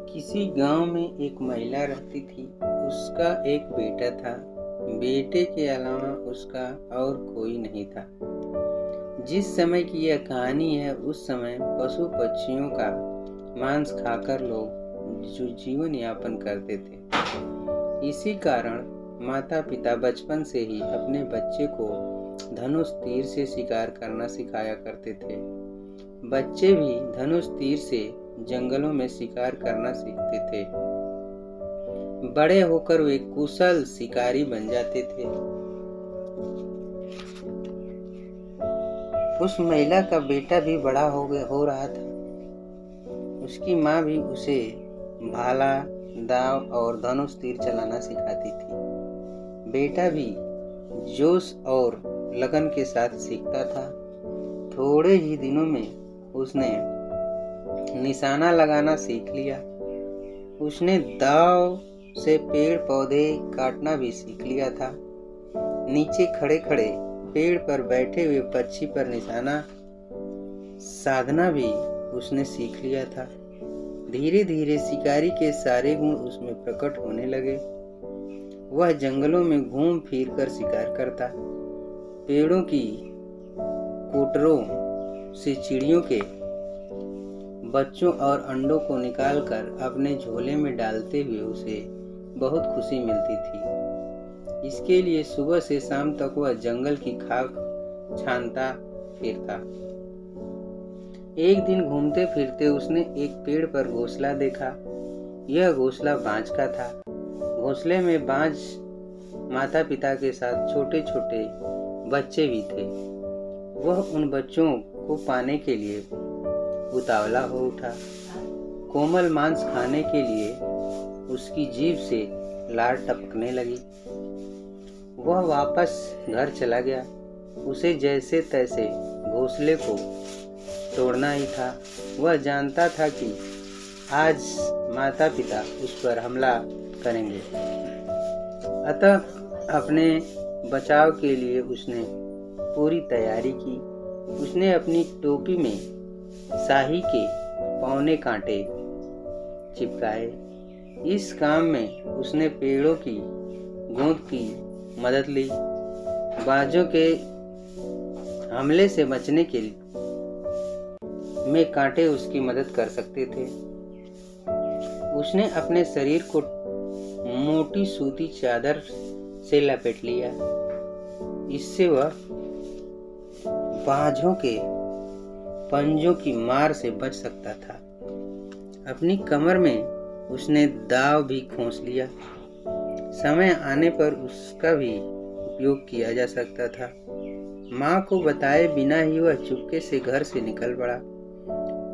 किसी गांव में एक महिला रहती थी। उसका एक बेटा था। बेटे के अलावा उसका और कोई नहीं था। जिस समय की यह कहानी है, उस समय पशु पक्षियों का मांस खाकर लोग जो जीवन यापन करते थे। इसी कारण माता पिता बचपन से ही अपने बच्चे को धनुष तीर से शिकार करना सिखाया करते थे। बच्चे भी धनुष तीर से जंगलों में शिकार करना सीखते थे। बड़े होकर वे कुशल शिकारी बन जाते थे। उस महिला का बेटा भी बड़ा हो रहा था। उसकी माँ भी उसे भाला, दाव और धनुष तीर चलाना सिखाती थी। बेटा भी जोश और लगन के साथ सीखता था। थोड़े ही दिनों में उसने निशाना लगाना सीख लिया। उसने दाव से पेड़ पौधे काटना भी सीख लिया था। नीचे खड़े खड़े पेड़ पर बैठे हुए पक्षी पर निशाना साधना भी उसने सीख लिया था। धीरे धीरे शिकारी के सारे गुण उसमें प्रकट होने लगे। वह जंगलों में घूम फिर कर शिकार करता। पेड़ों की कोटरों से चिड़ियों के बच्चों और अंडों को निकालकर अपने झोले में डालते हुए उसे बहुत खुशी मिलती थी। इसके लिए सुबह से शाम तक वह जंगल की खाक छानता फिरता। एक दिन घूमते फिरते उसने एक पेड़ पर घोंसला देखा। यह घोंसला बाज का था। घोंसले में बाज माता पिता के साथ छोटे छोटे बच्चे भी थे। वह उन बच्चों को पाने के लिए उतावला हो उठा। कोमल मांस खाने के लिए उसकी जीभ से लार टपकने लगी। वह वापस घर चला गया। उसे जैसे तैसे घोंसले को तोड़ना ही था। वह जानता था कि आज माता पिता उस पर हमला करेंगे। अतः अपने बचाव के लिए उसने पूरी तैयारी की। उसने अपनी टोपी में शाही के पौने कांटे चिपकाए। इस काम में उसने पेड़ों की गोंद की मदद ली। बाजों के हमले से बचने के में कांटे उसकी मदद कर सकते थे। उसने अपने शरीर को मोटी सूती चादर से लपेट लिया। इससे वह बाजों के पंजों की मार से बच सकता था। अपनी कमर में उसने दाव भी खोस लिया। समय आने पर उसका भी उपयोग किया जा सकता था। माँ को बताए बिना ही वह चुपके से घर से निकल पड़ा।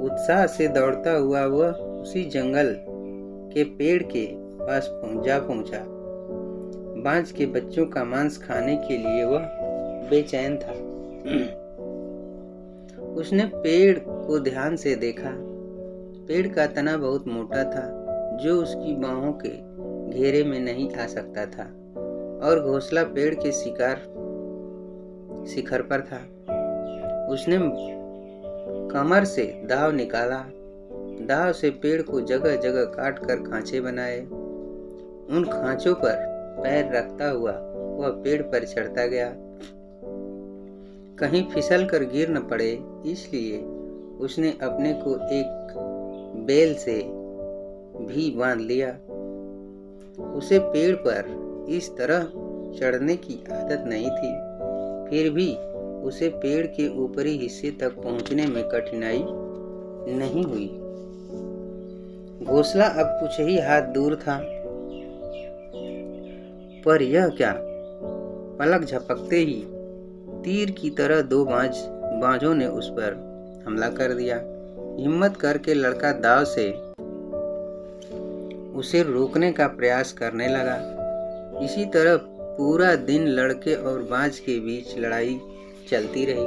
उत्साह से दौड़ता हुआ वह उसी जंगल के पेड़ के पास पहुंचा। बाज के बच्चों का मांस खाने के लिए वह बेचैन था। उसने पेड़ को ध्यान से देखा। पेड़ का तना बहुत मोटा था, जो उसकी बाहों के घेरे में नहीं आ सकता था, और घोंसला पेड़ के शिखर पर था। उसने कमर से दाव निकाला। दाव से पेड़ को जगह जगह काट कर खांचे बनाए। उन खांचों पर पैर रखता हुआ वह पेड़ पर चढ़ता गया। कहीं फिसल कर गिर न पड़े, इसलिए उसने अपने को एक बेल से भी बांध लिया। उसे पेड़ पर इस तरह चढ़ने की आदत नहीं थी। फिर भी उसे पेड़ के ऊपरी हिस्से तक पहुंचने में कठिनाई नहीं हुई। घोंसला अब कुछ ही हाथ दूर था, पर यह क्या, पलक झपकते ही तीर की तरह दो बाजों ने उस पर हमला कर दिया। हिम्मत करके लड़का दाव से उसे रोकने का प्रयास करने लगा। इसी तरह पूरा दिन लड़के और बाज के बीच लड़ाई चलती रही।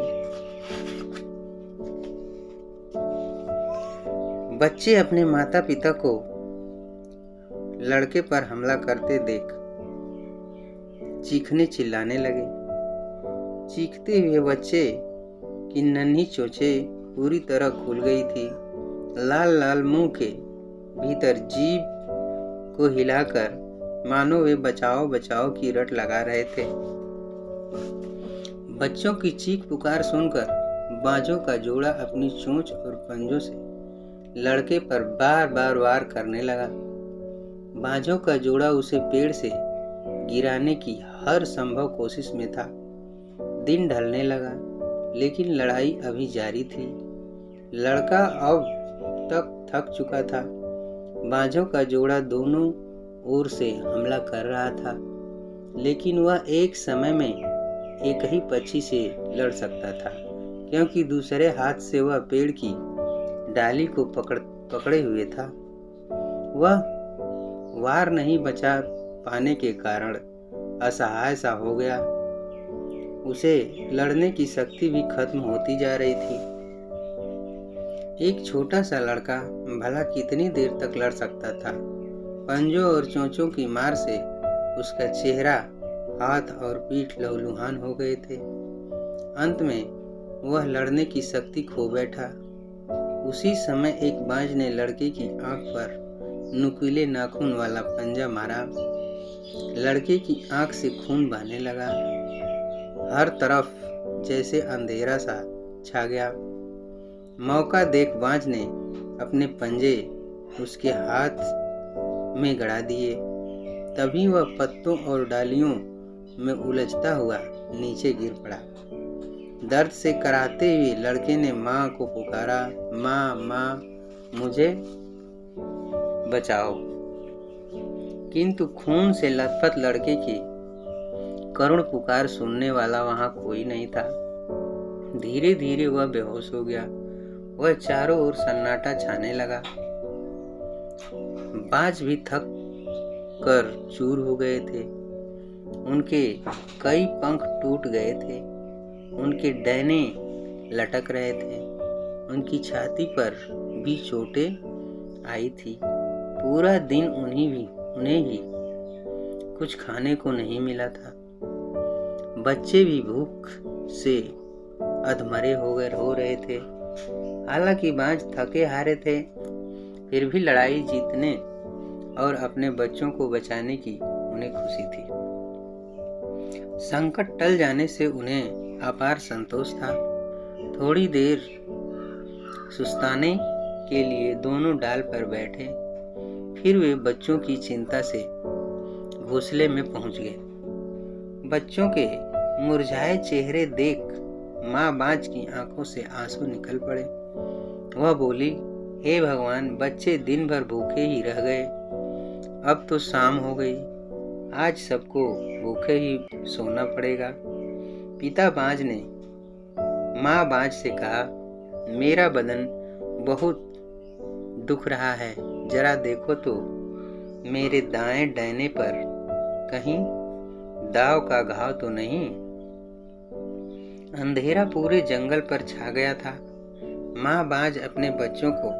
बच्चे अपने माता पिता को लड़के पर हमला करते देख चीखने चिल्लाने लगे। चीखते हुए बच्चे की नन्ही चोंचें पूरी तरह खुल गई थी। लाल लाल मुंह के भीतर जीभ को हिलाकर मानो वे बचाओ बचाओ की रट लगा रहे थे। बच्चों की चीख पुकार सुनकर बाजों का जोड़ा अपनी चोंच और पंजों से लड़के पर बार बार वार करने लगा। बाजों का जोड़ा उसे पेड़ से गिराने की हर संभव कोशिश में था। दिन ढलने लगा, लेकिन लड़ाई अभी जारी थी। लड़का अब तक थक चुका था। बाजों का जोड़ा दोनों ओर से हमला कर रहा था, लेकिन वह एक समय में एक ही पक्षी से लड़ सकता था, क्योंकि दूसरे हाथ से वह पेड़ की डाली को पकड़े हुए था। वह वार नहीं बचा पाने के कारण असहाय सा हो गया। उसे लड़ने की शक्ति भी खत्म होती जा रही थी। एक छोटा सा लड़का भला कितनी देर तक लड़ सकता था। पंजों और चोंचों की मार से उसका चेहरा, हाथ और पीठ लहूलुहान हो गए थे। अंत में वह लड़ने की शक्ति खो बैठा। उसी समय एक बाज ने लड़के की आंख पर नुकीले नाखून वाला पंजा मारा। लड़के की आंख से खून बहने लगा। हर तरफ जैसे अंधेरा सा छा गया। मौका देख बाज ने अपने पंजे उसके हाथ में गड़ा दिए। तभी वह पत्तों और डालियों में उलझता हुआ नीचे गिर पड़ा। दर्द से कराहते हुए लड़के ने माँ को पुकारा, माँ माँ, मुझे बचाओ। किंतु खून से लथपथ लड़के की करुण पुकार सुनने वाला वहां कोई नहीं था। धीरे धीरे वह बेहोश हो गया। वह चारों ओर सन्नाटा छाने लगा। बाज भी थक कर चूर हो गए थे। उनके कई पंख टूट गए थे। उनके डैने लटक रहे थे। उनकी छाती पर भी चोटें आई थी। पूरा दिन उन्हें भी कुछ खाने को नहीं मिला था। बच्चे भी भूख से अधमरे हो रहे थे। हालांकि बाज थके हारे थे, फिर भी लड़ाई जीतने और अपने बच्चों को बचाने की उन्हें खुशी थी। संकट टल जाने से उन्हें अपार संतोष था। थोड़ी देर सुस्ताने के लिए दोनों डाल पर बैठे। फिर वे बच्चों की चिंता से घोंसले में पहुंच गए। बच्चों के मुरझाए चेहरे देख माँ बाज की आंखों से आंसू निकल पड़े। वह बोली, हे भगवान, बच्चे दिन भर भूखे ही रह गए। अब तो शाम हो गई। आज सबको भूखे ही सोना पड़ेगा। पिता बाज ने माँ बाज से कहा, मेरा बदन बहुत दुख रहा है, जरा देखो तो मेरे दाएं डैने पर कहीं दाव का घाव तो नहीं। अंधेरा पूरे जंगल पर छा गया था। माँ बाज अपने बच्चों को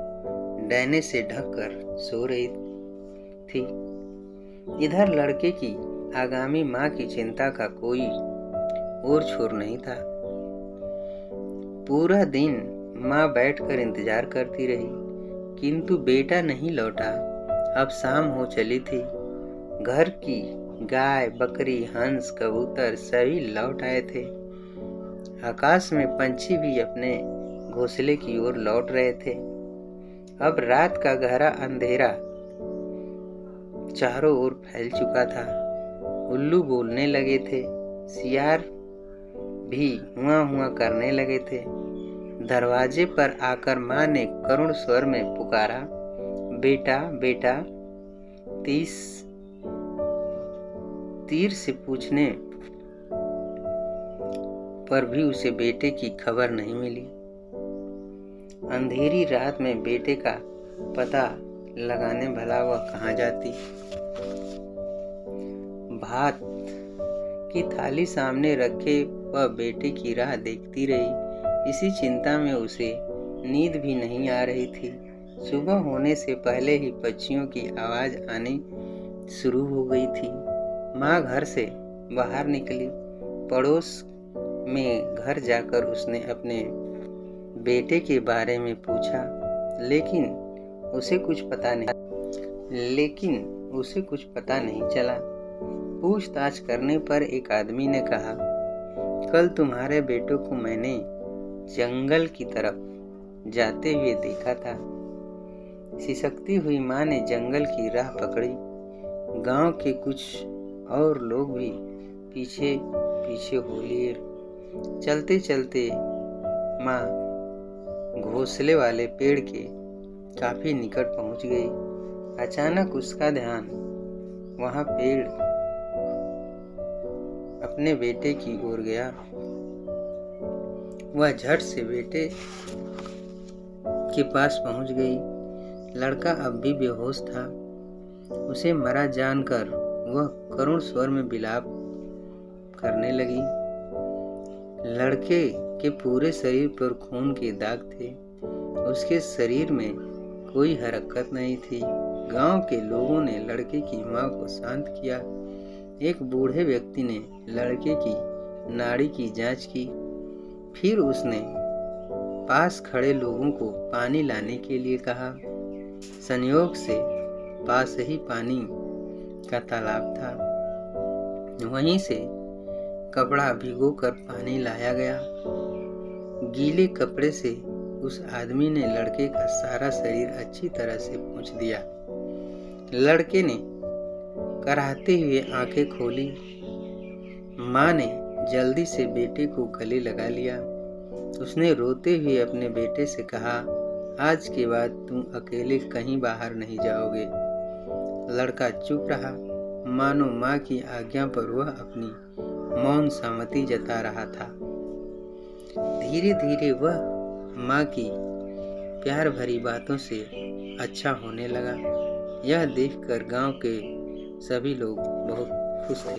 डैने से ढककर सो रही थी। इधर लड़के की आगामी माँ की चिंता का कोई और छोर नहीं था। पूरा दिन माँ बैठकर इंतजार करती रही, किंतु बेटा नहीं लौटा। अब शाम हो चली थी। घर की गाय, बकरी, हंस, कबूतर सभी लौट आए थे। आकाश में पंछी भी अपने घोंसले की ओर लौट रहे थे। अब रात का गहरा अंधेरा चारों ओर फैल चुका था। उल्लू बोलने लगे थे। सियार भी हुआ हुआ करने लगे थे। दरवाजे पर आकर माँ ने करुण स्वर में पुकारा, बेटा बेटा। तीर से पूछने पर भी उसे बेटे की खबर नहीं मिली। अंधेरी रात में बेटे का पता लगाने भला वह कहाँ जाती। भात की थाली सामने रखे वह बेटे की राह देखती रही। इसी चिंता में उसे नींद भी नहीं आ रही थी। सुबह होने से पहले ही पक्षियों की आवाज आनी शुरू हो गई थी। माँ घर से बाहर निकली। पड़ोस में घर जाकर उसने अपने बेटे के बारे में पूछा, लेकिन उसे कुछ पता नहीं चला। पूछताछ करने पर एक आदमी ने कहा, कल तुम्हारे बेटों को मैंने जंगल की तरफ जाते हुए देखा था। सिसकती हुई माँ ने जंगल की राह पकड़ी। गांव के कुछ और लोग भी पीछे पीछे हो लिए। चलते चलते माँ घोंसले वाले पेड़ के काफी निकट पहुंच गई। अचानक उसका ध्यान वहां पेड़ अपने बेटे की ओर गया। वह झट से बेटे के पास पहुंच गई। लड़का अब भी बेहोश था। उसे मरा जानकर वह करुण स्वर में विलाप करने लगी। लड़के के पूरे शरीर पर खून के दाग थे। उसके शरीर में कोई हरकत नहीं थी। गांव के लोगों ने लड़के की मां को शांत किया। एक बूढ़े व्यक्ति ने लड़के की नाड़ी की जांच की। फिर उसने पास खड़े लोगों को पानी लाने के लिए कहा। संयोग से पास ही पानी का तालाब था। वहीं से कपड़ा भिगोकर पानी लाया गया। गीले कपड़े से उस आदमी ने लड़के का सारा शरीर अच्छी तरह से पोंछ दिया। लड़के ने कराहते हुए आंखें खोली। माँ ने जल्दी से बेटे को गले लगा लिया। उसने रोते हुए अपने बेटे से कहा, आज के बाद तुम अकेले कहीं बाहर नहीं जाओगे। लड़का चुप रहा, मानो माँ की आज्ञा पर वह अपनी मौन सहमति जता रहा था। धीरे धीरे वह माँ की प्यार भरी बातों से अच्छा होने लगा। यह देखकर गांव के सभी लोग बहुत खुश थे।